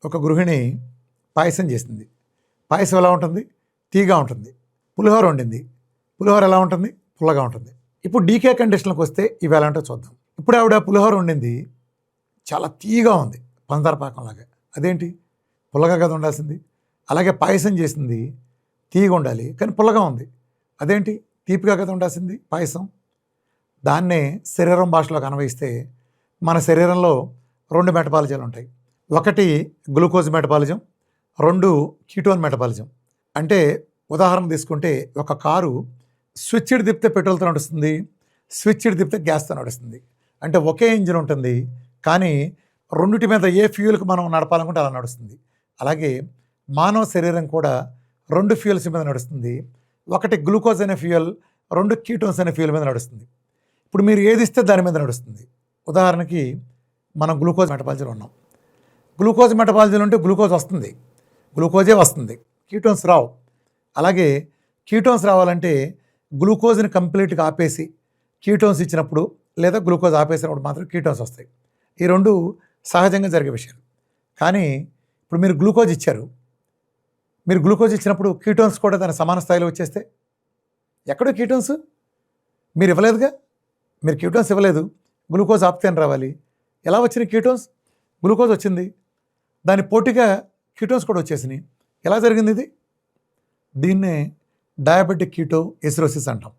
ఒక గృహిణి పాయసం చేసింది. పాయసం ఎలా ఉంటుంది? తీగా ఉంటుంది. పులిహోర వండింది. పులిహోర ఎలా ఉంటుంది? పుల్లగా ఉంటుంది. ఇప్పుడు డీకే కండిషన్లకు వస్తే ఇవి ఎలా ఉంటుందో చూద్దాం. ఇప్పుడు ఆవిడ పులిహోర వండింది, చాలా తీగా ఉంది, పంచదార పాకంలాగా. అదేంటి? పుల్లగా కదా ఉండాల్సింది. అలాగే పాయసం చేసింది, తీగా ఉండాలి కానీ పుల్లగా ఉంది. అదేంటి? తీపిగా కదా ఉండాల్సింది పాయసం. దాన్నే శరీరం భాషలోకి అన్వయిస్తే మన శరీరంలో 2 మెటబాలిజాలు ఉంటాయి. ఒకటి గ్లూకోజ్ మెటబాలిజం, 2 కీటోన్ మెటబాలిజం. అంటే ఉదాహరణ తీసుకుంటే ఒక కారు స్విచ్డ్ తిప్పితే పెట్రోల్తో నడుస్తుంది, స్విచ్డ్ తిప్పితే గ్యాస్తో నడుస్తుంది. అంటే ఒకే ఇంజిన్ ఉంటుంది కానీ రెండిటి మీద ఏ ఫ్యూయల్కి మనం నడపాలనుకుంటే అలా నడుస్తుంది. అలాగే మానవ శరీరం కూడా 2 ఫ్యూయల్స్ మీద నడుస్తుంది. ఒకటి గ్లూకోజ్ అనే ఫ్యూయల్, 2 కీటోన్స్ అనే ఫ్యూయల్ మీద నడుస్తుంది. ఇప్పుడు మీరు ఏది ఇస్తే దాని మీద నడుస్తుంది. ఉదాహరణకి మనం గ్లూకోజ్ మెటబాలిజంలో ఉన్నాం. గ్లూకోజ్ మెటబాలిజంలో ఉంటే గ్లూకోజ్ వస్తుంది, గ్లూకోజే వస్తుంది, కీటోన్స్ రావు. అలాగే కీటోన్స్ రావాలంటే గ్లూకోజ్ని కంప్లీట్గా ఆపేసి కీటోన్స్ ఇచ్చినప్పుడు, లేదా గ్లూకోజ్ ఆపేసినప్పుడు మాత్రం కీటోన్స్ వస్తాయి. ఈ 2 సహజంగా జరిగే విషయాలు. కానీ ఇప్పుడు మీరు గ్లూకోజ్ ఇచ్చారు, మీరు గ్లూకోజ్ ఇచ్చినప్పుడు కీటోన్స్ కూడా దాని సమాన స్థాయిలో వచ్చేస్తే ఎక్కడో కీటోన్స్ మీరు ఇవ్వలేదుగా. మీరు కీటోన్స్ ఇవ్వలేదు, గ్లూకోజ్ ఆపితే అని రావాలి. ఎలా వచ్చినాయి కీటోన్స్? గ్లూకోజ్ వచ్చింది, దాని పోటీగా కీటోన్స్ కూడా వచ్చేసినాయి. ఎలా జరిగింది ఇది? దీన్నే డయాబెటిక్ కీటో ఎసిరోసిస్ అంటాం.